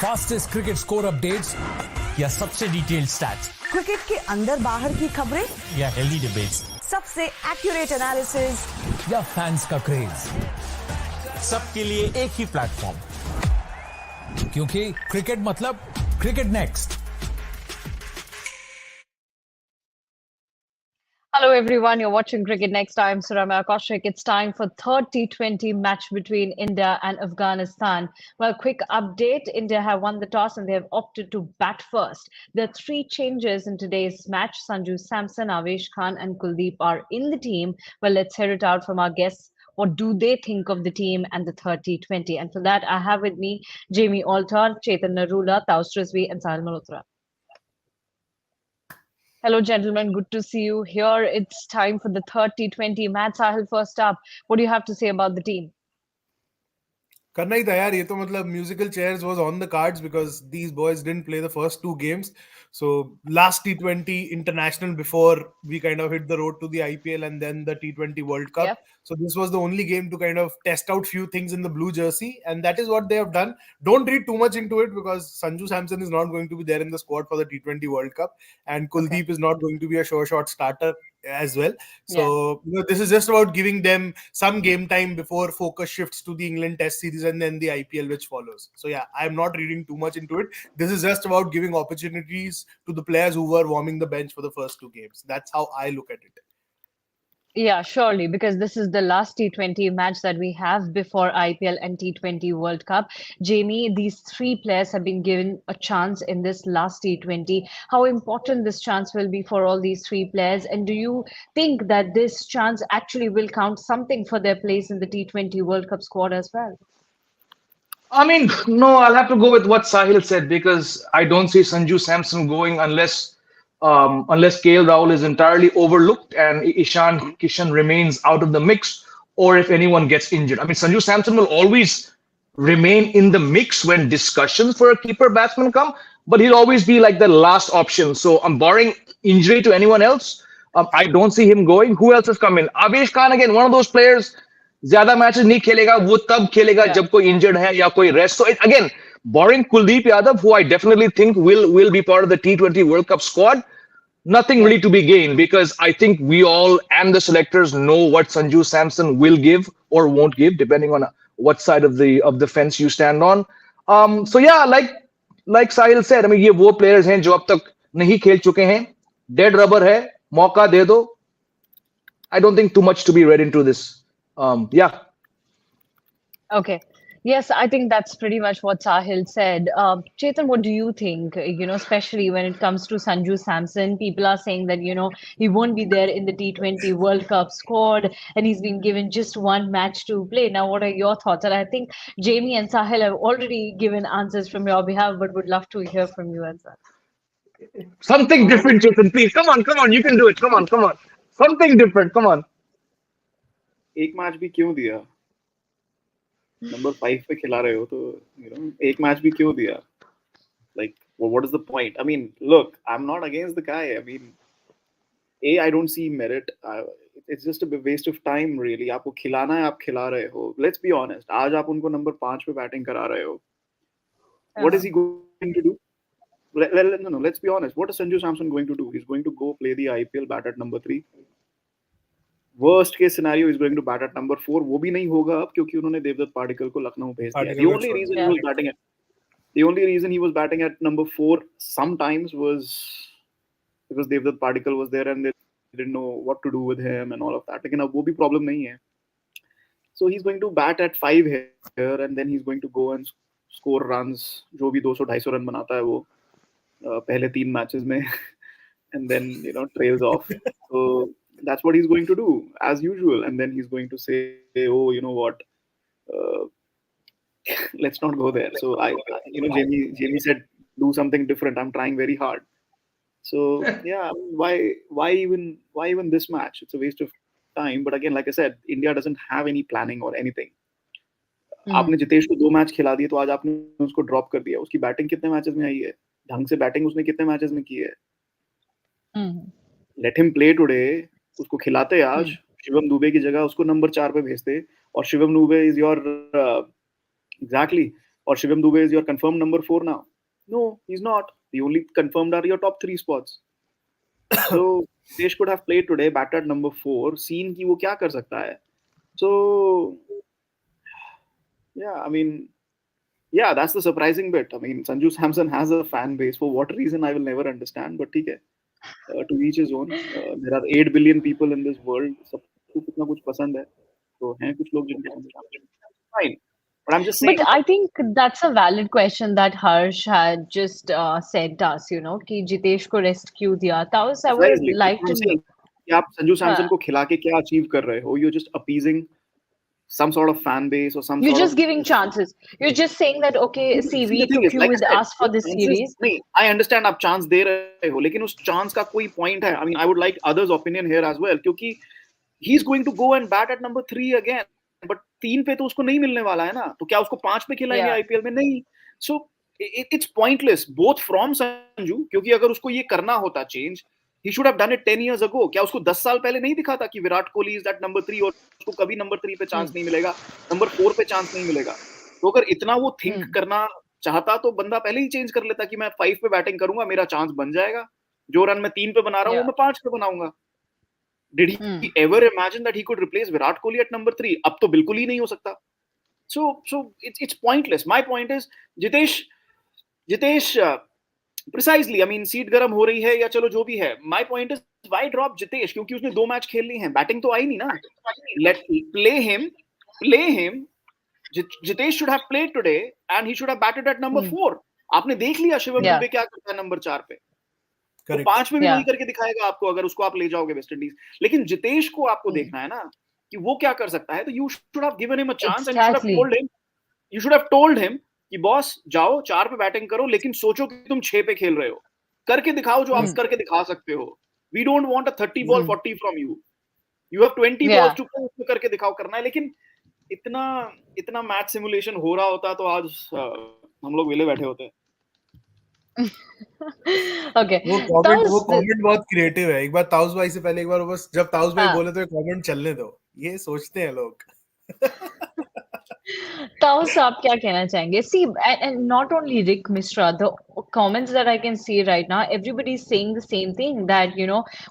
Fastest cricket score updates या सबसे detailed stats, cricket के अंदर बाहर की खबरें या हेल्दी डिबेट्स, सबसे एक्यूरेट एनालिसिस या फैंस का क्रेज, सबके लिए एक ही प्लेटफॉर्म, क्योंकि क्रिकेट मतलब cricket next. Hello everyone, you're watching Cricket Next. I'm Surama Kaushik. It's time for third T20 match between India and Afghanistan. Well, quick update. India have won the toss and they have opted to bat first. There are three changes in today's match. Sanju Samson, Avesh Khan and Kuldeep are in the team. Well, let's hear it out from our guests. What do they think of the team and the third T20? And for that, I have with me Jamie Alter, Chetan Narula, Taus Rizvi and Sahil Malhotra. Hello, gentlemen. Good to see you here. It's time for the third T20 match. Sahil, first up, what do you have to say about the team? करना ही था यार, ये तो मतलब musical chairs was on the cards because these boys didn't play the first to games. So last T20 international before we kind of hit the road to the IPL and then the T20 World Cup. Yep. So this was the only game to kind of test out few things in the blue jersey, and that is what they have done. Don't read too much into it because Sanju Samson is not going to be there in the squad for the T20 World Cup, and Kuldeep is not going to be a sure shot starter as well. So this is just about giving them some game time before focus shifts to the England Test series and then the IPL which follows. So yeah, I'm not reading too much into it. This is just about giving opportunities to the players who were warming the bench for the first two games. That's how I look at it. Yeah, surely, because this is the last T20 match that we have before IPL and T20 World Cup. Jamie, these three players have been given a chance in this last T20. How important this chance will be for all these three players? And do you think that this chance actually will count something for their place in the T20 World Cup squad as well? I mean, no, I'll have to go with what Sahil said because I don't see Sanju Samson going unless KL Rahul is entirely overlooked and Ishan Kishan remains out of the mix, or if anyone gets injured. I mean, Sanju Samson will always remain in the mix when discussions for a keeper batsman come, but he'll always be like the last option. So I'm barring injury to anyone else. I don't see him going. Who else has come in? Avesh Khan, again, one of those players. ज्यादा matches नहीं खेलेगा, वो तब खेलेगा जब कोई injured है या कोई rest. So again, barring Kuldeep Yadav, who I definitely think will be part of the T20 World Cup squad, nothing really to be gained because I think we all and the selectors know what Sanju Samson will give or won't give depending on what side of the fence you stand on. So yeah, like Sahil said, I mean, ये वो players हैं जो अब तक नहीं खेल चुके हैं, dead rubber है, मौका दे दो. I don't think too much to be read into this. Yeah. Okay. Yes, I think that's pretty much what Sahil said. Chetan, what do you think? Especially when it comes to Sanju Samson, people are saying that, he won't be there in the T20 World Cup squad and he's been given just one match to play. Now, what are your thoughts? And I think Jamie and Sahil have already given answers from your behalf, but would love to hear from you as well. Something different, Chetan, please. Come on. You can do it. Come on. Something different. Come on. एक match भी क्यों दिया? Number 5 पे खिला रहे हो तो एक मैच भी क्यों दिया? Like, what is the point? I mean, look, I'm not against the guy. I mean, I don't see merit. It's just a waste of time, really. आपको खिलाना है, आप खिला रहे हो. Let's be honest. आज आप उनको नंबर 5 पे बैटिंग करा रहे हो. What is he going to do? No, let's be honest. What is Sanju Samson going to do? He's going to go play the IPL, bat at number 3. Worst case scenario is going to bat at number 4. वो भी नहीं होगा अब क्योंकि उन्होंने देवदत्त पाडिक्कल को लखनऊ भेज दिया. The only reason he was batting at number 4 sometimes was because Devdutt Padikkal was there and they didn't know what to do with him and all of that. लेकिन अब वो भी problem नहीं है. So he's going to bat at 5 here and then he's going to go and score runs. जो भी 200-250 run बनाता है वो पहले 3 matches में and then trails off. So that's what he's going to do as usual, and then he's going to say, "Oh, you know what? Let's not go there." So Jamie said, "Do something different." I'm trying very hard. So yeah, why even this match? It's a waste of time. But again, like I said, India doesn't have any planning or anything. आपने जितेश को 2 match खिला दिए तो आज आपने उसको drop कर दिया. उसकी बैटिंग कितने मैचेस में आई है? ढंग से बैटिंग उसने कितने मैचेस में की है? Let him play today. उसको खिलाते आज, शिवम दुबे की जगह उसको नंबर 4 पे भेजते और Shivam Dubey is your exactly or Shivam Dube is your confirmed number 4 now? No, he's not. The only confirmed are your top 3 spots. So Desh could have played today, batted number 4, seen कि वो क्या कर सकता है. So yeah, I mean, yeah, that's the surprising bit. I mean, Sanju Samson has a fan base. For what reason, I will never understand. But ठीक है, to each his own. There are 8 billion people in this world. सबको कुछ ना कुछ पसंद है. तो हैं कुछ लोग जिनको fine. But I'm just saying. But I think that's a valid question that Harsh had just said us, कि जितेश को रेस्ट क्यों दिया. Taos, I would Precisely. like I'm to know. saying कि आप संजू सैमसन हाँ. को खिला के क्या अचीव कर रहे हो? You're just appeasing some sort of fan base or some You're sort just of. giving chances. You're just saying that, okay, see, See, the we thing took is, you like I with said, us for this chances series. नहीं, I understand आप chance दे रहे हो, लेकिन उस chance का कोई point है? I mean, I would like others' opinion here as well, क्योंकि he's going to go and bat at number 3 again, but 3 पे तो उसको नहीं मिलने वाला है ना, तो क्या उसको 5 पे खिलाएंगे Yeah. IPL में? नहीं. So it's pointless both from Sanju, क्योंकि अगर उसको ये करना होता change, he should have done it 10 years ago. क्या उसको 10 साल पहले नहीं दिखा था कि Virat Kohli is that number 3 और उसको कभी number 3 पे चांस नहीं मिलेगा, number 4 पे चांस नहीं मिलेगा. तो अगर इतना वो थिंक करना चाहता तो बंदा पहले ही चेंज कर लेता कि मैं 5 पे बैटिंग करूंगा, मेरा चांस बन जाएगा, जो रन मैं 3 पे बना रहा हूँ वो मैं 5 पे बनाऊंगा. Did he ever imagine that he could replace Virat Kohli at number 3? अब तो बिल्कुल ही नहीं हो सकता. So it's pointless. My point is, Jitesh, precisely. I mean, seat गर्म हो रही है या चलो जो भी है. My point is, why drop Jitesh? क्योंकि उसने 2 मैच खेल लिए हैं. बैटिंग तो आई नहीं ना. Let play him. Jitesh should have played today and he should have batted at number 4. आपने देख लिया शिवम दुबे क्या करता है नंबर 4 पे. तो 5 में भी वही करके दिखाएगा आपको अगर उसको आप ले जाओगे वेस्ट इंडीज. लेकिन जितेश को आपको देखना है ना कि वो क्या कर सकता है. तो you should have given him a chance and you should have told him कि बॉस जाओ 4 पे बैटिंग करो, लेकिन सोचो कि तुम 6 पे खेल रहे हो. करके दिखाओ जो आप करके दिखा सकते हो. We don't want a 30 ball 40 from you. You have 20 balls to play, उसको करके दिखाओ करना है. लेकिन इतना मैच सिमुलेशन हो रहा होता तो आज हम लोग वेले बैठे होते. Okay. वो कमेंट बहुत क्रिएटिव है. एक बार ताउस भाई से पहले एक बार बस जब ताउस भाई बोले तो ये कमेंट चलने दो. ये सोचते हैं लोग. Taos, आप क्या कहना चाहेंगे? See, and not only Rick Mishra, the comments that I can see right now, everybody is saying the same thing, that,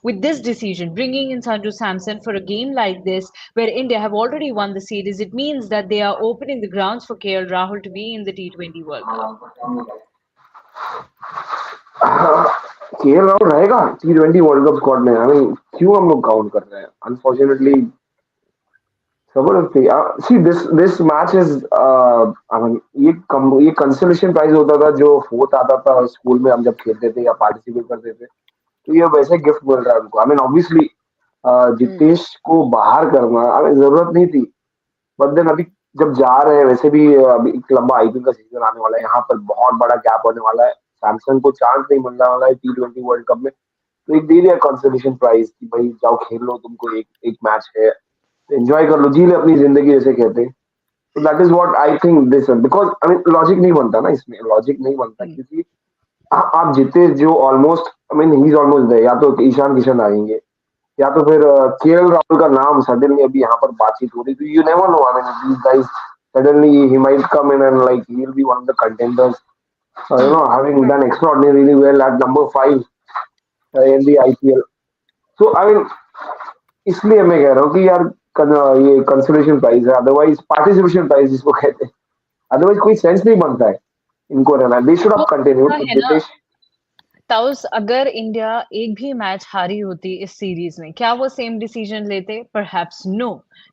with this decision, bringing in Sanju Samson for a game like this, where India have already won the series, it means that they are opening the grounds for KL Rahul to be in the T20 World Cup. KL Rahul रहेगा T20 world cup squad में. I mean क्यों हम लोग count कर रहे हैं? Unfortunately जबरदस्ती. See this match is I mean ये कंसोलेशन प्राइज होता था जो 4th आता था स्कूल में हम जब खेलते थे या पार्टिसिपेट करते थे. तो ये वैसे गिफ्ट मिल रहा है उनको. आई मीन ऑब्वियसली जितेश को बाहर करना आई मीन जरूरत नहीं थी. बट देन अभी जब जा रहे हैं वैसे भी अभी एक लंबा आईपीएल का सीजन आने वाला है. यहाँ पर बहुत बड़ा गैप होने वाला है. सैमसंग को चांस नहीं मिलने वाला है T20 वर्ल्ड कप में. तो एक दे दिया कंसोलेशन प्राइज कि भाई जाओ खेल लो, तुमको एक मैच है, एंजॉय कर लो, जी ले अपनी जिंदगी जैसे कहते हैं. तो that is what I think this. Because I mean logic नहीं बनता ना इसमें. लॉजिक नहीं बनता क्योंकि आप जीते जो almost I mean he is almost there. या तो ईशान किशन आएंगे या तो फिर केएल राहुल का नाम सडनली अभी यहाँ पर बातचीत हो रही. तो you never know. I mean these guys suddenly he might come in and like he will be one of the contenders, having done extraordinarily well at number 5 in the IPL. So I mean इसलिए मैं कह रहा हूँ कि यार ये consolation prize है. Otherwise participation prize जिसको कहते हैं, अदरवाइज कोई सेंस नहीं बनता है इनको रहना. They should have continued. Taus, अगर इंडिया एक भी मैच हारी होती इस सीरीज में, क्या वो सेम डिसीजन लेते? परहैप्स नो,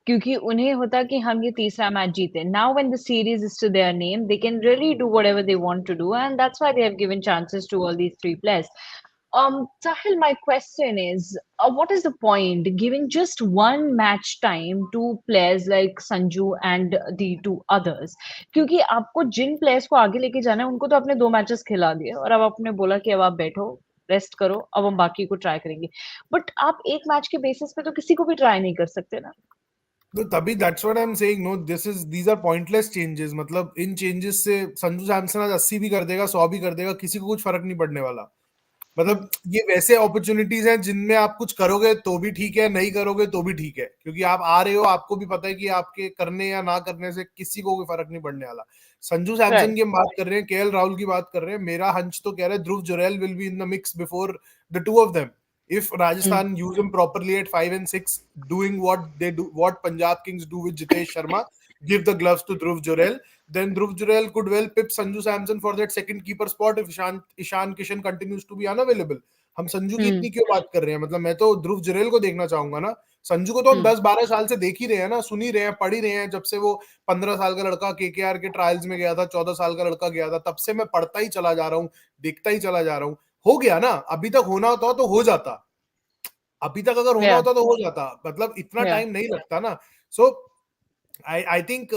क्योंकि उन्हें होता कि हम ये तीसरा मैच जीते. Now when the series is to their name, they can really do whatever they want to do, and that's why they have given chances to all these 3 players. Sahil, my question is, what is the point giving just one match time to players like Sanju and the 2 others? क्योंकि आपको जिन players को आगे लेके जाना है उनको तो आपने 2 मैचेस खिला दिए और अब आपने बोला कि अब आप बैठो, रेस्ट करो, अब हम बाकी को ट्राई करेंगे. बट आप एक मैच के बेसिस पे तो किसी को भी ट्राई नहीं कर सकते ना. तो तभी that's what I'm saying. No, these are pointless changes. मतलब इन चेंजेस से संजू सैमसन आज 80 भी कर देगा, 100 भी कर देगा, किसी को कुछ फर्क नहीं पड़ने वाला. मतलब ये वैसे अपॉर्चुनिटीज हैं जिनमें आप कुछ करोगे तो भी ठीक है, नहीं करोगे तो भी ठीक है, क्योंकि आप आ रहे हो, आपको भी पता है कि आपके करने या ना करने से किसी को कोई फर्क नहीं पड़ने वाला। संजू सैमसन की हम बात कर रहे हैं, केएल राहुल की बात कर रहे हैं, मेरा हंच तो कह रहा है Dhruv Jurel will be in the mix before the two of them if Rajasthan use him properly at 5 and 6, doing what they do, what Punjab Kings do with Jitesh Sharma, give the gloves to Dhruv Jurel, then Dhruv Jurel could well pip Sanju Samson for that second keeper spot if Ishan Kishan continues to be unavailable. हम संजू की इतनी क्यों बात कर रहे हैं? मतलब मैं तो ध्रुव जुरेल को देखना चाहूंगा ना। संजू को तो हम 10-12 साल से देख ही रहे हैं ना, सुन ही रहे हैं, पढ़ ही रहे हैं। जब से वो 15 साल का लड़का केकेआर के ट्रायल्स में गया था, 14 साल का लड़का गया था, तब से मैं पढ़ता ही चला जा रहा हूँ, देखता ही चला जा रहा हूँ। हो गया ना, अभी तक होना होता तो हो जाता, अभी तक अगर होना होता तो हो जाता, मतलब इतना टाइम नहीं लगता ना। सो आई थिंक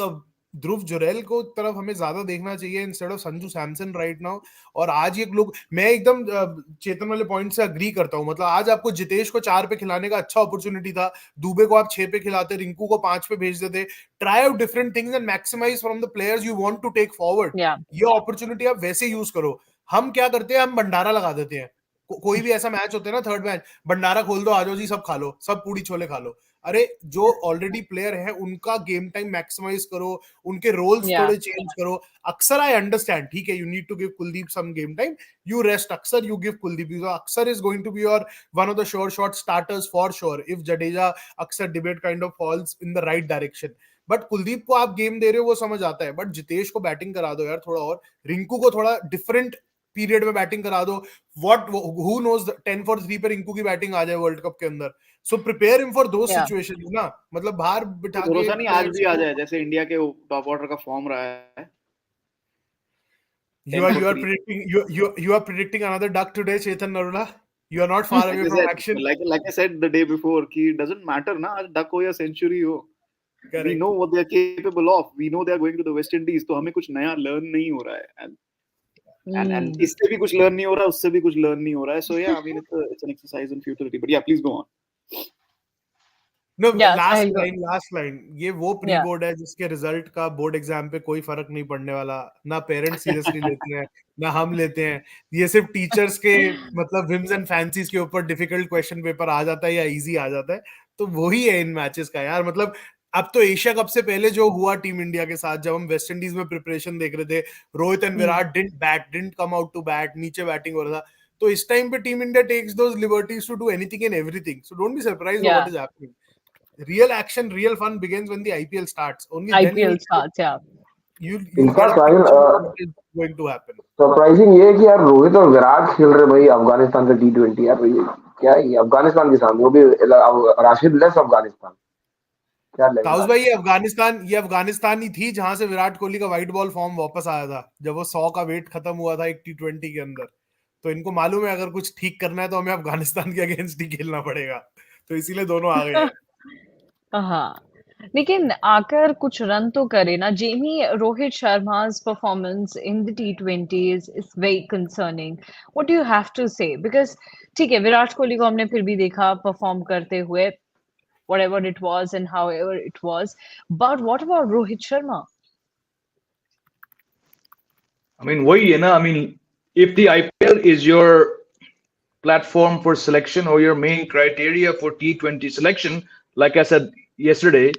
ध्रुव जुरैल को तरफ हमें ज्यादा देखना चाहिए instead of Sanju Samson right now. और आज ये लोग, मैं एकदम चेतन वाले पॉइंट से अग्री करता हूँ। मतलब आज आपको जितेश को 4 पे खिलाने का अच्छा अपॉर्चुनिटी था, दुबे को आप 6 पे खिलाते, रिंकू को 5 पे भेज देते। Try out different things and maximise from the players you want to take forward. ये अपॉर्चुनिटी आप वैसे यूज करो। हम क्या करते हैं, हम भंडारा लगा देते हैं। कोई भी ऐसा मैच होता है ना, थर्ड मैच, भंडारा खोल दो, आ जाओ जी, सब खा लो, सब पूड़ी छोले खा लो। अरे जो ऑलरेडी प्लेयर है उनका गेम टाइम मैक्सिमाइज करो, उनके रोल्स थोड़े चेंज करो। अक्सर आई अंडरस्टैंड, ठीक है, you need to give Kuldeep some game time, you rest Axar, you give Kuldeep. Axar is going to be your one of the sure shot starters for sure if Jadeja Axar debate kind of falls in the right direction. But Kuldeep को आप game दे रहे हो, वो समझ आता है, but Jitesh को batting करा दो यार थोड़ा और, रिंकू को थोड़ा डिफरेंट पीरियड में बैटिंग करा दो। व्हाट हु नोज 10 for 3 पे रिंकू की बैटिंग आ जाए वर्ल्ड कप के अंदर। So prepare him for those situations ना, मतलब बाहर बिठा के भरोसा नहीं आज भी आ जाए, जैसे इंडिया के टॉप ऑर्डर का फॉर्म रहा है। You are predicting another duck today, Chetan Narula. You are not far away from action. Like I said the day before, कि it doesn't matter ना आज डक हो या सेंचुरी हो, we know what they are capable of, we know they are going to the West Indies, तो हमें कुछ नया लर्न नहीं हो रहा है, and इससे भी कुछ लर्न नहीं हो रहा है, उससे भी कुछ लर्न नहीं हो रहा है। So yeah, I mean it's an exercise in futility, but yeah, please go on. No, last line, ये वो प्री बोर्ड है जिसके रिजल्ट का बोर्ड एग्जाम पे कोई फर्क नहीं पड़ने वाला, ना पेरेंट्स सीरियसली लेते हैं ना हम लेते हैं। ये सिर्फ टीचर्स के मतलब विम्स एंड फैंसीज के ऊपर डिफिकल्ट क्वेश्चन पेपर आ जाता है या इजी आ जाता है, तो वही है इन मैचेस का यार। मतलब अब तो एशिया कप से पहले जो हुआ टीम इंडिया के साथ, जब हम वेस्ट इंडीज में प्रिपरेशन देख रहे थे, Rohit and Virat didn't come out to bat, नीचे बैटिंग हो रहा था, तो इस टाइम पे team India takes those liberties to do anything and everything. So don't be surprised what is happening. Real action, real fun begins when the IPL starts. Only then IPL starts, yeah. You Sahiल, is going to happen. Surprising ये है कि यार रोहित और विराट खेल रहे भाई अफगानिस्तान से T20 यार। ये क्या है, अफगानिस्तान के सामने, वो भी राशिद लेस अफगानिस्तान। क्या ताउस भाई, ये अफगानिस्तान ही थी जहां से विराट कोहली का व्हाइट बॉल फॉर्म वापस आया था, जब वो 100 का वेट खत्म हुआ था एक T20 के अंदर। तो इनको मालूम है अगर कुछ ठीक करना है तो हमें अफगानिस्तान के अगेंस्ट ही खेलना पड़ेगा, तो इसीलिए दोनों आ गए हैं। हाँ, लेकिन आकर कुछ रन तो करे ना Jamie. Rohit Sharma's performance in the T20s is very concerning. What do you have to say? Because ठीक है, विराट कोहली को हमने फिर भी देखा परफॉर्म करते हुए, whatever it was and however it was. But what about Rohit Sharma? I mean, वही है ना, I mean, if the IPL is your platform for selection or your main criteria for T20 selection, like I said yesterday,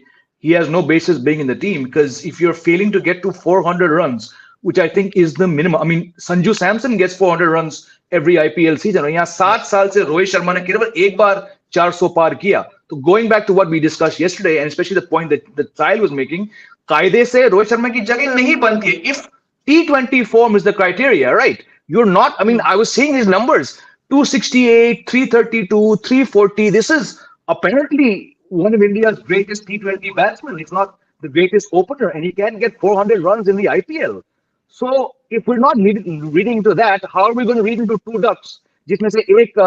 he has no basis being in the team, because if you're failing to get to 400 runs, which I think is the minimum. I mean, Sanju Samson gets 400 runs every IPL season. और यहाँ 7 साल से रोहित शर्मा ने केवल एक बार 400 पार किया। तो going back to what we discussed yesterday, and especially the point that Sahil was making, कायदे से रोहित शर्मा की जगह नहीं बनती है। If T20 form is the criteria, right? You're not, I mean, I was seeing these numbers, 268, 332, 340. This is apparently one of India's greatest T20 batsmen, if not the greatest opener, and he can get 400 runs in the IPL. So if we're not reading into that, how are we going to read into two ducks, जिसमें से एक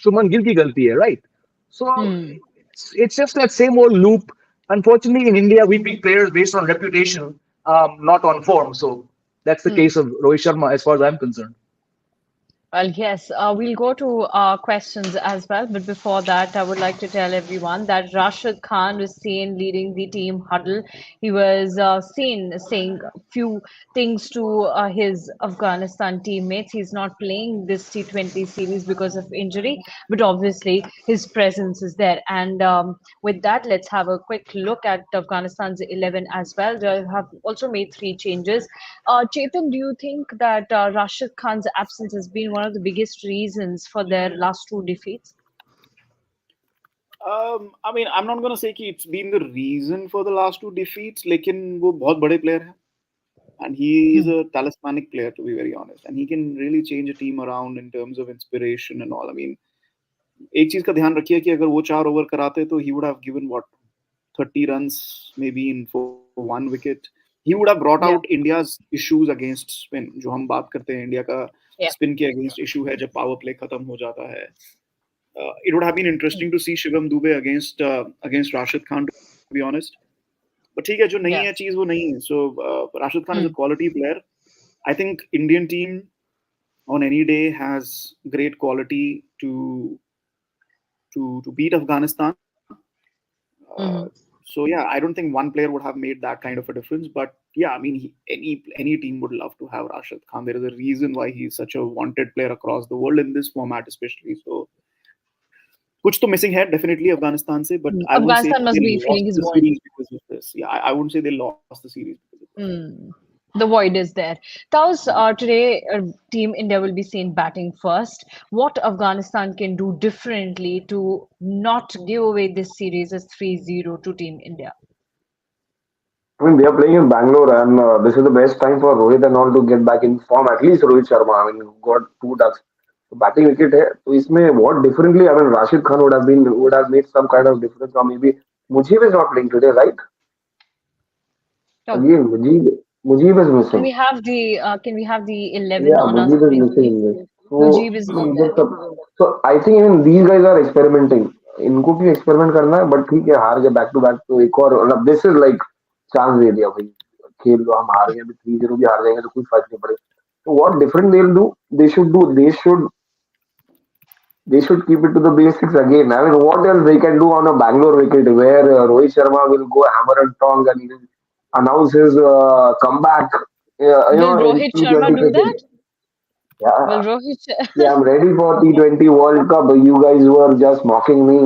शुभमन गिल की गलती है, right? So it's just that same old loop. Unfortunately, in India, we pick players based on reputation, not on form. So that's the case of Rohit Sharma, as far as I'm concerned. Well, yes, we'll go to questions as well. But before that, I would like to tell everyone that Rashid Khan was seen leading the team huddle. He was seen saying a few things to his Afghanistan teammates. He's not playing this T20 series because of injury, but obviously his presence is there. And with that, let's have a quick look at Afghanistan's 11 as well. They have also made three changes. Chetan, do you think that Rashid Khan's absence has been one of the biggest reasons for their last two defeats? I mean, I'm not gonna say कि it's been the reason for the last two defeats, लेकिन वो बहुत बड़े player है, and he is a talismanic player, to be very honest, and he can really change a team around in terms of inspiration and all. I mean, एक चीज का ध्यान रखिए कि अगर वो 4 ओवर कराते तो he would have given what 30 runs maybe in for one wicket. He would have brought out India's issues against spin. जो हम बात करते हैं इंडिया का spin के against issue है जब power play खत्म हो जाता है. It would have been interesting to see Shivam Dube against Rashid Khan, to be honest. But ठीक है जो नहीं है चीज वो नहीं है. So Rashid Khan is a quality player. I think Indian team on any day has great quality to beat Afghanistan. So yeah, I don't think one player would have made that kind of a difference. But yeah, I mean, any team would love to have Rashid Khan. There is a reason why he's such a wanted player across the world in this format, especially. So, कुछ तो missing है definitely Afghanistan से, but I wouldn't say Afghanistan must they be feeling lost his the void. series because of this. Yeah, I wouldn't say they lost the series because of this. The void is there. Taos, today Team India will be seen batting first. What Afghanistan can do differently to not give away this series as 3-0 to Team India? I mean, they are playing in Bangalore, and this is the best time for Rohit and all to get back in form. At least Rohit Sharma. I mean, got two ducks. So batting wicket है. तो इसमें what differently? I mean, Rashid Khan would have made some kind of difference. Or maybe Mujib is not playing today, right? Oh, Again, Mujib is can missing. we have the 11 Yeah, on our Mujib is screen, missing please? in this. Mujib So, is I not mean, there. so I think even these guys are experimenting. इनको भी experiment करना है but ठीक है हार गए back to back तो एक और मतलब दिस इज लाइक चांस दे दिया भाई खेल लो हम हार गए अभी 3-0 भी हार जाएंगे तो कोई फर्क नहीं पड़ेगा तो what different they will do they should keep it to the basics again. I mean, what else they can do on a Bangalore wicket where Rohit Sharma will go hammer and tong and he will announce his comeback, Will in Rohit Sharma T20 do cricket. that? Will Yeah, Rohit? yeah, I'm ready for T20 World Cup. You guys were just mocking me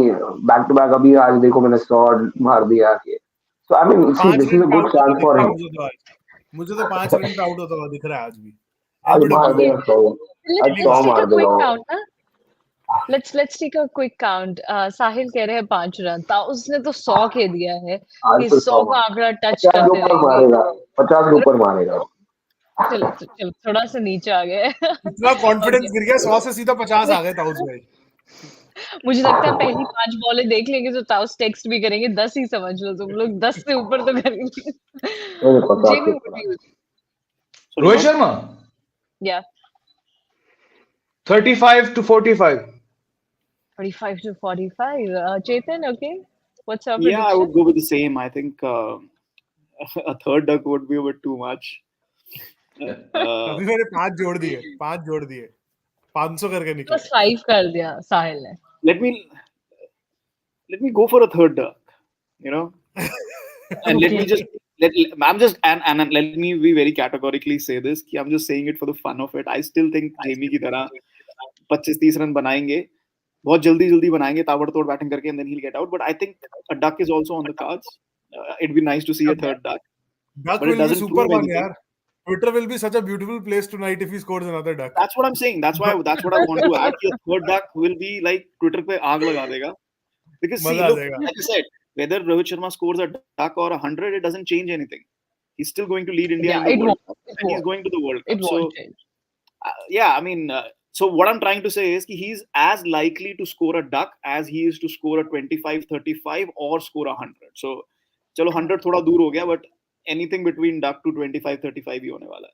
back to back. अभी आज देखो मैंने 100 मार दिया के. So I mean, see, 5 this is run a पे good out होता chance दिख for रहा है him. मुझे तो 5 रन पे आउट होता हुआ दिख रहा है आज भी आज मार एलबीडब्ल्यू देगा 100. आज Let's 100 take मार a quick देगा वो. count, huh? Let's take a quick count. साहिल कह रहे हैं 5 रन था उसने तो 100 कह दिया है आज कि तो 100 100 का मार. आंकड़ा टच 50 के करते ऊपर रहेंगे मारेगा. 50 के ऊपर मारेगा. चलो चलो थोड़ा सा नीचे आ गए इतना कॉन्फिडेंस ओके गिर गया 100 से सीधा 50 आ गए ताउस भाई मुझे लगता है पहली 5 बॉलें देख लेंगे तो ताउस टेक्स्ट भी करेंगे 10 ही समझ लो तुम लोग 10 से ऊपर तो करेंगे नहीं 50 के जेमी ऊपर. Rohit Sharma, या 35 to 45. 35 to 45 Chetan okay what's your Yeah, I prediction would go with the same. I think a third duck would be a bit too much. अभी मैंने 5 जोड़ दिए 500 करके निकले बस 5 कर दिया साहिल ने let me go for a third duck, you know, and let me just I'm just and let me be very categorically say this कि I'm just saying it for the fun of it. I still think Jamie की तरह 25-30 run बनाएंगे बहुत जल्दी बनाएंगे ताबड़तोड़ batting करके and then he'll get out. But I think a duck is also on the cards. It'd be nice to see a third duck, duck but it will be doesn't super prove fun anything. यार Twitter will be such a beautiful place tonight if he scores another duck. That's what I'm saying. That's what I want to add. कि a third duck will be like Twitter पे आग लगा देगा. Because see, मजा आ look, जाएगा like I said, whether Rohit Sharma scores a duck or 100, it doesn't change anything. He's still going to lead India yeah in the it World won't Cup, it and he's won't going to the World it Cup. So won't change yeah, I mean, so what I'm trying to say is that he's as likely to score a duck as he is to score a 25-35 or score 100. So चलो 100 थोड़ा दूर हो गया, but anything between duck to 25-35 ही होने वाला है.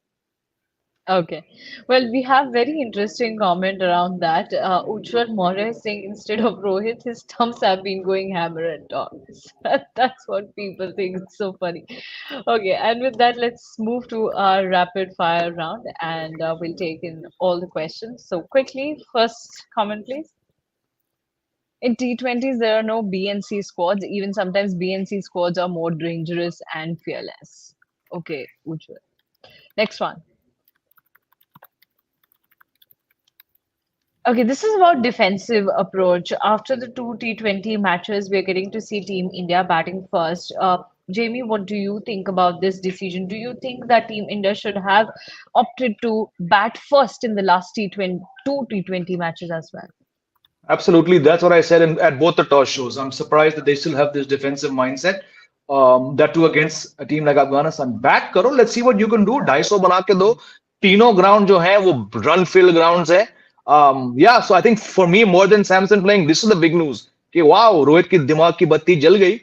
Okay. Well, we have very interesting comment around that. Ujjwal Maurya is saying instead of Rohit, his stumps have been going hammer and tongs. That's what people think. It's so funny. Okay, and with that, let's move to our rapid fire round, and we'll take in all the questions. So quickly, first comment, please. In T20s, there are no B and C squads. Even sometimes B and C squads are more dangerous and fearless. Okay, Ujjwal. Next one. Okay, this is about defensive approach. After the two T20 matches, we're getting to see Team India batting first. Jamie, what do you think about this decision? Do you think that Team India should have opted to bat first in the last T20, two T20 matches as well? Absolutely, that's what I said at both the toss shows. I'm surprised that they still have this defensive mindset. That too against a team like Afghanistan. Bat karo, let's see what you can do. 250 बना के दो. तीनों ground जो है वो run filled grounds है. Yeah, so I think for me more than Samson playing, this is the big news. कि wow, Rohit की दिमाग की बत्ती जल गई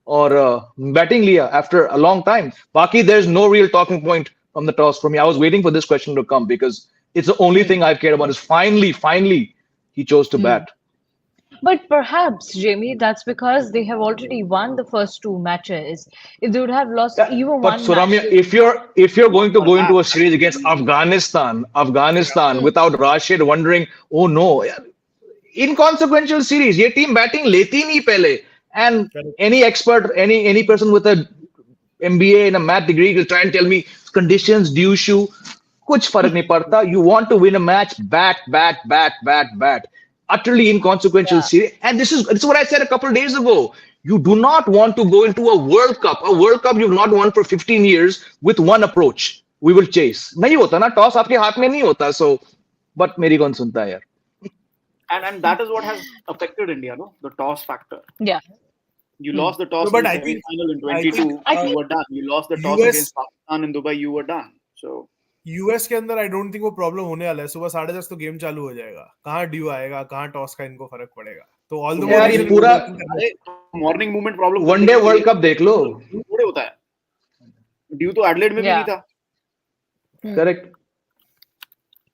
और batting लिया after a long time. बाकी there's no real talking point from the toss for me. I was waiting for this question to come because it's the only thing I've cared about is finally he chose to bat. But perhaps, Jamie, that's because they have already won the first two matches. If they would have lost even But one Suramya, match, if you're going to go into a series against Afghanistan without Rashid wondering, oh no, inconsequential series, ये team batting लेती नहीं पहले. And any expert, any person with a MBA in a math degree will try and tell me conditions, due shoe, कुछ फर्क नहीं पड़ता. You want to win a match, bat. Utterly inconsequential series. And this is what I said a couple of days ago. You do not want to go into a World Cup you've not won for 15 years with one approach. We will chase. नहीं होता ना, toss आपके हाथ में नहीं होता. So, but मेरी कौन सुनता है यार? And that is what has affected India, no? The toss factor. yeah. You lost the toss No, but in I the think- final in I 22. think, You were done. You lost the toss US against Pakistan in Dubai. You were done. So US के अंदर I don't think वो problem होने वाला है. सुबह 10:30 तो game चालू हो जाएगा. कहाँ ड्यू आएगा, कहाँ टॉस का इनको फर्क पड़ेगा. तो ऑल द मोर यार ये पूरा morning movement problem. One day world cup देख लो. थोड़े होता है. ड्यू तो एडलेड में भी नहीं था. करेक्ट.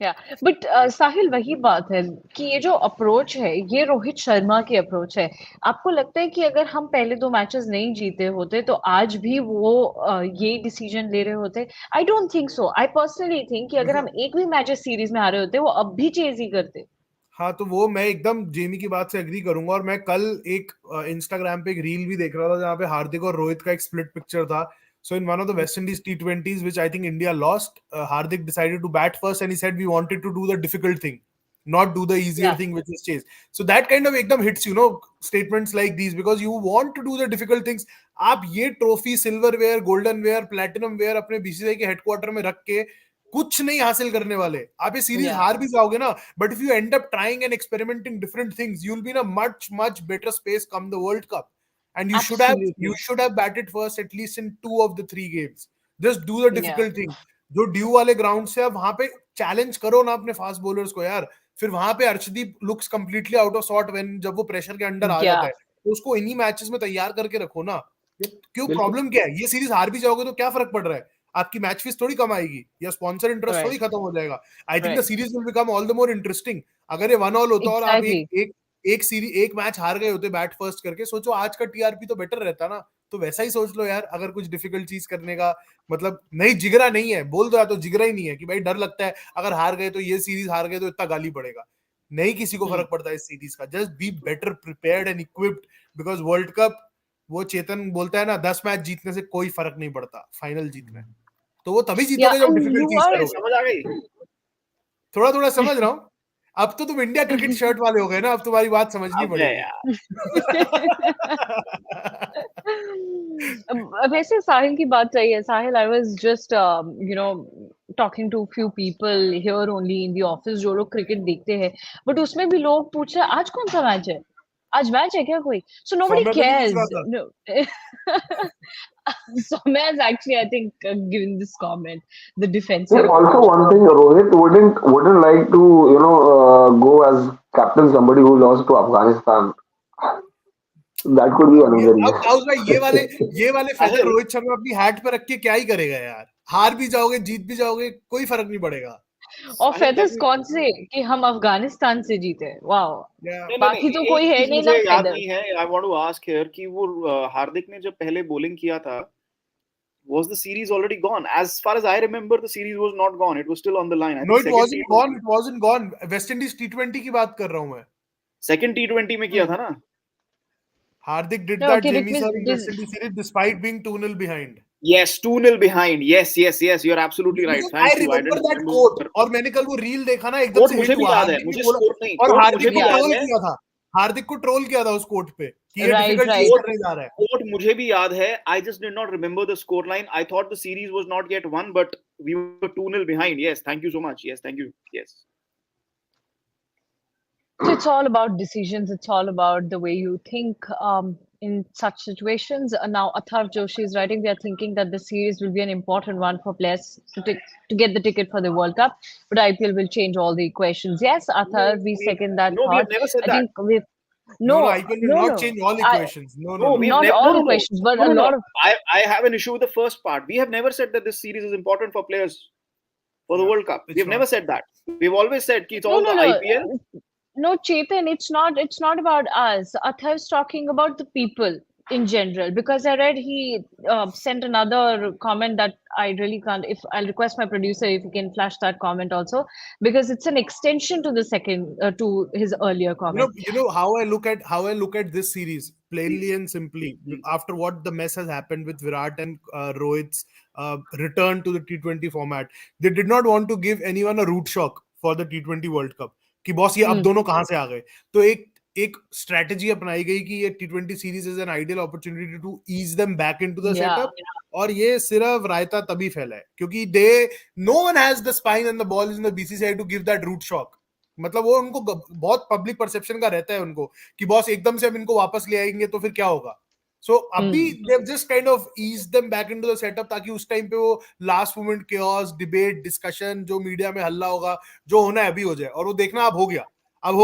या बट साहिल वही बात है कि ये जो अप्रोच है ये रोहित शर्मा की अप्रोच है. आपको लगता है कि अगर हम पहले दो मैचेस नहीं जीते होते तो आज भी वो ये डिसीजन ले रहे होते? I don't think so. I personally think कि अगर हम एक भी मैचेस सीरीज में हारे होते वो अब भी चेज ही करते. हाँ, तो वो मैं एकदम जेमी की बात से एग्री करूंगा. और मैं कल एक इंस्टाग्राम पे एक रील भी देख रहा था जहाँ पे हार्दिक और रोहित का एक स्प्लिट पिक्चर था. So in one of the West Indies T20s, which I think India lost, Hardik decided to bat first, and he said we wanted to do the difficult thing, not do the easier thing, which is chase. So that kind of ekdam hits, statements like these, because you want to do the difficult things. आप ये trophy, silverware, गोल्डनवेयर, platinum where अपने BCCI के headquarter में रख के कुछ नहीं हासिल करने वाले. आप ये सीरीज हार भी जाओगे ना, but if you and up trying and experimenting different things, you will be in a much better space come the World Cup. And you should have batted first at least in 2 of the 3 games. Just do the difficult thing. जो due वाले ground से आप वहां पे challenge करो ना अपने fast bowlers को यार. फिर वहां पे Arshdeep looks completely out of sort when जब वो प्रेशर के अंडर आ जाता है. तो उसको इन्हीं मैचेस में तैयार करके रखो ना. क्यों, प्रॉब्लम क्या है? ये सीरीज हार भी जाओगे तो क्या फर्क पड़ रहा है? आपकी मैच फीस थोड़ी कम आएगी या स्पॉन्सर इंटरेस्ट थोड़ी खत्म हो जाएगा. I think the series will become all the more interesting. अगर ये 1-1 होता और आप एक मैच हार गए होते बैट फर्स्ट करके, सोचो आज का टीआरपी तो बेटर रहता ना. तो वैसा ही सोच लो यार. अगर कुछ डिफिकल्ट चीज करने का मतलब नहीं, जिगरा नहीं है, बोल दो या तो जिगरा ही नहीं है कि भाई डर लगता है अगर हार गए तो, ये सीरीज हार गए तो इतना गाली पड़ेगा. नहीं, किसी को फर्क पड़ता है इस सीरीज का. Just be better prepared and equipped, because world cup, वो चेतन बोलता है ना, 10 मैच जीतने से कोई फर्क नहीं पड़ता, फाइनल जीतने. तो वो तभी जीतोगे जब डिफिकल्ट चीज करोगे. समझ आ गई? थोड़ा समझ रहा हूँ. अब तो तुम इंडिया क्रिकेट शर्ट वाले हो गए ना, अब तुम्हारी बात समझनी पड़ेगी. वैसे साहिल की बात सही है. Sahil, I was just talking to few people here only in the office जो लोग क्रिकेट देखते हैं, बट उसमें भी लोग पूछ रहे हैं आज कौन सा मैच है, आज मैच है क्या कोई? So nobody cares. No. Soumya has actually, I think, given this comment, the defensive. Yeah, also one thing, Rohit wouldn't like to, go as captain somebody who lost to Afghanistan. That could be another reason. ये वाले feather Rohit Sharma अपनी hat पे रख के क्या ही करेगा यार. हार भी जाओगे जीत भी जाओगे कोई फर्क नहीं पड़ेगा. और I mean, फेदर्स definitely. कौन से कि हम अफगानिस्तान से जीते? Wow, Yeah. नहीं नहीं बाकी तो नहीं, कोई एक है चीज नहीं मुझे ना याद फेदर्स. नहीं है. I want to ask here कि वो हार्दिक ने जब पहले बॉलिंग किया था, was the series already gone? As far as I remember, the series was not gone. It was still on the line. I No, think it second wasn't gone. T20, It wasn't gone. West Indies T20 की बात कर रहा हूं मैं. second T20 में किया था ना. Hardik did No, that okay, Jamie sir in this, West Indies series despite being 2-0 behind. Yes, 2-0 behind. Yes, yes, yes. You're absolutely right. I Thank you. I remember didn't that quote. remember. और मैंने कल वो reel देखा ना एकदम coat से मुझे hit भी हुआ. याद है. हार्दिक ने मुझे बोला स्कोर नहीं, और कोट हार्दिक मुझे को भी याद ट्रोल है. किया था. हार्दिक को ट्रोल किया था उस कोट पे कि ये Right, डिफिकल्ट right. चीज करने जा रहा है. कोट मुझे भी याद है. I just did not remember the score line. I thought the series was not yet won, but we were 2-0 behind. Yes, thank you so much. Yes, thank you. Yes. so it's all about decisions. It's all about the way you think in such situations. Now, Atharv Joshi is writing, we are thinking that the series will be an important one for players to get the ticket for the World Cup, but IPL will change all the equations. Yes, Atharv, we second that No, we have thought. never said I that. think we've No, no, IPL will no, not no. change all I, equations. No, no, No, no. we have not never. all No, no, no. equations, but No, a no, lot no. of. I have an issue with the first part. We have never said that this series is important for players for the Yeah, World Cup. We it's have not. never said that. We've always said ki it's No, all no, the no. IPL. No, Chetan, it's not. It's not about us. Athar's talking about the people in general because I read he sent another comment that I really can't. If I'll request my producer if he can flash that comment also because it's an extension to the second to his earlier comment. You know how I look at this series plainly and simply after what the mess has happened with Virat and Rohit's return to the T20 format. They did not want to give anyone a root shock for the T20 World Cup कि boss ये अब दोनों कहां से आ गए. तो एक strategy अपनाई गई कि ये T20 series is an ideal opportunity to ease them back into the Yeah. Setup. और ये सिर्फ रायता तभी फैला है क्योंकि they no one has the spine and the ball in the BCCI to give that root shock. मतलब वो उनको बहुत पब्लिक परसेप्शन का रहता है उनको कि बॉस एकदम से हम इनको वापस ले आएंगे तो फिर क्या होगा. सो अभी they just kind of ease them back into the setup ताकि उस टाइम पे वो last moment chaos debate discussion जो मीडिया में हल्ला होगा जो होना है अभी हो जाए. और वो देखना अब हो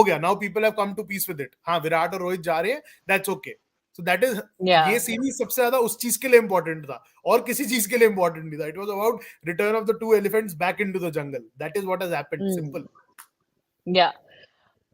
गया. Now people have come to peace with it. हाँ, विराट और रोहित जा रहे हैं, that's okay. So that is Yeah. ये सीरीज सबसे ज्यादा उस चीज के लिए इंपॉर्टेंट था और किसी चीज के लिए इंपॉर्टेंट नहीं था. It was about return of the two elephants back into the jungle. That is what has happened. Simple. Yeah.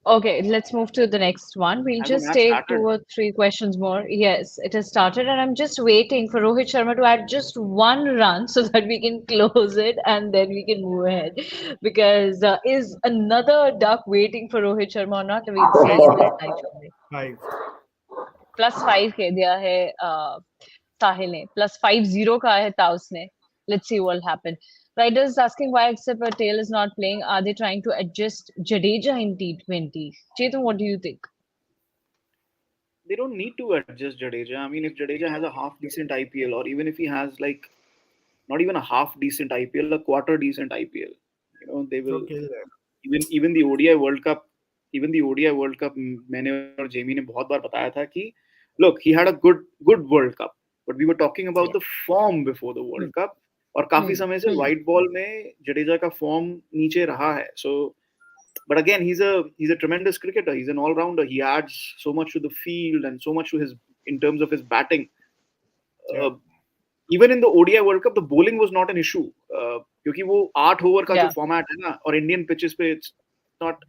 Okay, let's move to the next one. We'll Has the just match take started? 2 or 3 questions more. Yes, it has started, and I'm just waiting for Rohit Sharma to add just one run so that we can close it and then we can move ahead. Because is another duck waiting for Rohit Sharma or not? We'll see in this live only. 5. +5 कह दिया है साहिल ने. +50 का है ताउस ने. Let's see what will happen. Riders asking why Akshar Patel is not playing. Are they trying to adjust Jadeja in T20? Chetan, what do you think? They don't need to adjust Jadeja. I mean, if Jadeja has a half decent IPL, or even if he has like not even a half decent IPL, a quarter decent IPL, they will. Okay. Even the ODI World Cup, मैंने और Jamie ने बहुत बार बताया था कि look, he had a good World Cup, but we were talking about the form before the World Cup. और काफी समय से white ball में जडेजा का फॉर्म नीचे रहा है. So, but again, he's a tremendous cricketer. He's an all-rounder. He adds so much to the field and so much to in terms of his batting. Even in the ODI World Cup, the bowling was not an issue क्योंकि वो 8 over का जो format है ना और Indian pitches पे it's not.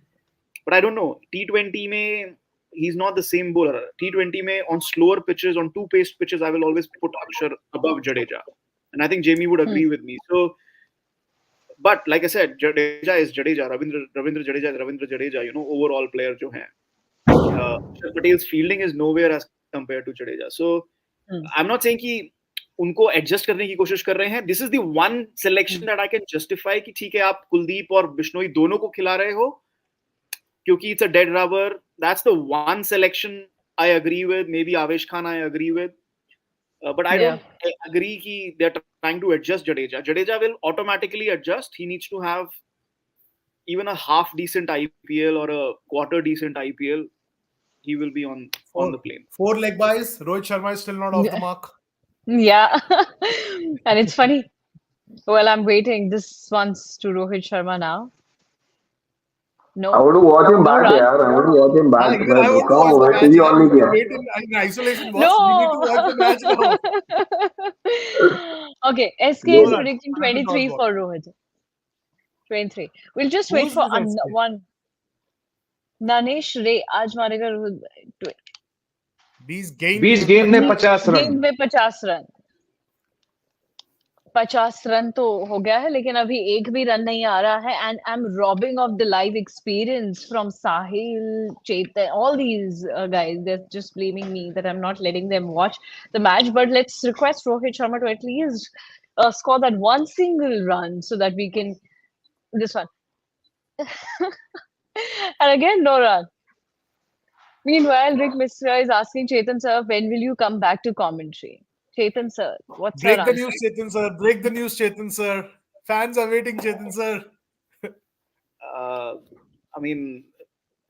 But I don't know. T20 में he's not the same bowler. T20 में on slower pitches, on two paced pitches, I will always put Akshar above Jadeja. And I think Jamie would agree with me. So, but like I said, Jadeja is Jadeja. Ravindra Jadeja is Ravindra Jadeja. Overall player जो हैं. Akshar Patel's fielding is nowhere as compared to Jadeja. So, I'm not saying कि उनको adjust करने की कोशिश कर रहे हैं. This is the one selection that I can justify कि ठीक है आप कुलदीप और बिश्नोई दोनों को खिला रहे हो क्योंकि it's a dead rubber. That's the one selection I agree with. Maybe Avesh Khan I agree with. But I don't agree that they're trying to adjust Jadeja. Jadeja will automatically adjust. He needs to have even a half decent IPL or a quarter decent IPL. He will be on the plane. 4 leg buys. Rohit Sharma is still not off the mark. Yeah. And it's funny. Well, I'm waiting. This one's to Rohit Sharma now. No. I want to watch him back, yaar. I want to watch him back. I want to watch the match. TV on नहीं किया. Wait in isolation, boss. We need to watch the match now. Okay, SK No is runs. predicting One of the 23 dot for Rohit. 23. We'll just Who wait is for this SK? one. Nanesh Ray आज मारेगा रोहित 20 गेंद 20 गेंद में 50 run. गेंद में 50 run 50 run तो हो गया है लेकिन अभी एक भी रन नहीं आ रहा है and I am robbing of the live experience from Sahil Chetan all these guys they're just blaming me that I'm not letting them watch the match but let's request Rohit Sharma to at least score that one single run so that we can this one and again no run. Meanwhile, Rick Misra is asking Chetan sir, when will you come back to commentary? Chetan sir, what's our Break the answer? news, Chetan sir. Break the news, Chetan sir. Fans are waiting, Chetan sir. I mean,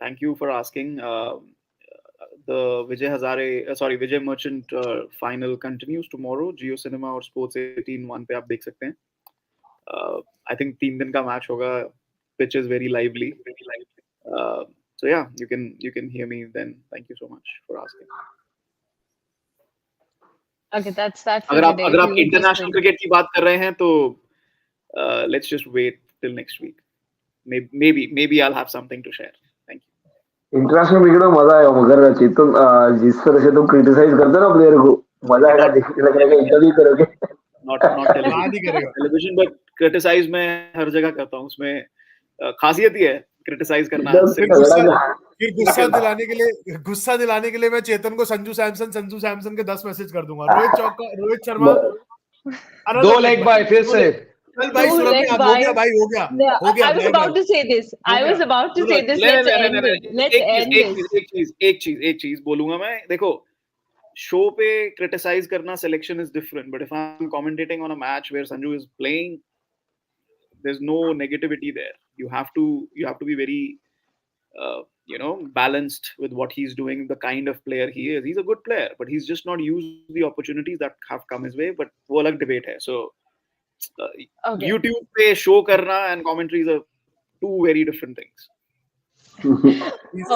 thank you for asking. The Vijay Merchant final continues tomorrow. Jio Cinema और Sports 18 1 पे आप देख सकते हैं. I think 3 दिन का match होगा. Pitch is very lively. So yeah, you can hear me then. Thank you so much for asking. Okay, that's that for अगर आप today. We will just international wait. cricket की बात कर रहे हैं तो let's just wait till next week. Maybe I'll have something to share. Thank you. International cricket में मजा आएगा मगर चेतन जिस तरह से तुम क्रिटिसाइज करते हो ना प्लेयर को मजा आएगा देखने लग रहा है इंटरव्यू करोगे Not television. याद ही करेगा. Television but criticize मैं हर जगह करता हूँ उसमें खासियत ही है criticize करना. एकदम फिर गुस्सा दिलाने के लिए मैं चेतन को संजू सैमसन के 10 मैसेज कर दूंगा. रोहित शर्मा 2 लेग बाय फिर से. चल भाई Two leg हो गया भाई हो गया. I was about to say this. I was about to say this. Let's end it. Let's end this. एक चीज बोलूंगा मैं. देखो शो पे क्रिटिसाइज करना selection is different but if I am commentating on a match where Sanju is playing there is no negativity there. You have to be very balanced with what he's doing, the kind of player he is. He's a good player but he's just not used the opportunities that have come his way. But वो अलग debate है. So Okay. YouTube पे show करना and commentaries are two very different things.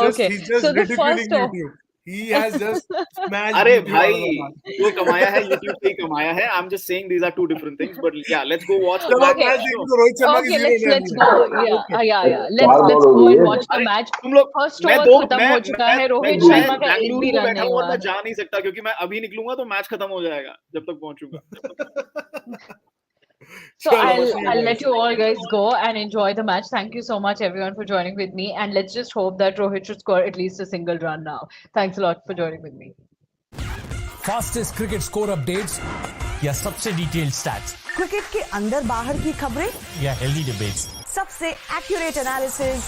Okay. He's just So the ridiculing first off- YouTube. He has just smashed अरे YouTube भाई all over. जो कमाया है YouTube पे ही कमाया है. I'm just saying these are two different things. But yeah, let's go watch the चलो match. Match देखो तो रोहित शर्मा की Okay, zero let's run go. है. Yeah. चार Let's ball हो go गई and है. watch the अरे, match. तुम लोग First मैं over दो खत्म हो चुका है. रोहित मैं शर्मा का एक बेंगलुरु भी में रन बैठा नहीं हूँ और हुआ मैं है. जा नहीं सकता क्योंकि मैं अभी निकलूंगा तो मैच खत्म हो जाएगा जब तक पहुंचूंगा. So Chalo, I'll let you all guys go and enjoy the match. Thank you so much everyone for joining with me and let's just hope that Rohit should score at least a single run now. Thanks a lot for joining with me. Fastest cricket score updates या सबसे detailed stats cricket के अंदर बाहर की खबरें या healthy debates सबसे accurate analysis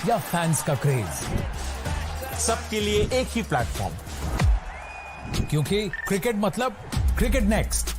या फैंस का क्रेज सबके लिए एक ही प्लेटफॉर्म क्योंकि क्रिकेट मतलब क्रिकेट नेक्स्ट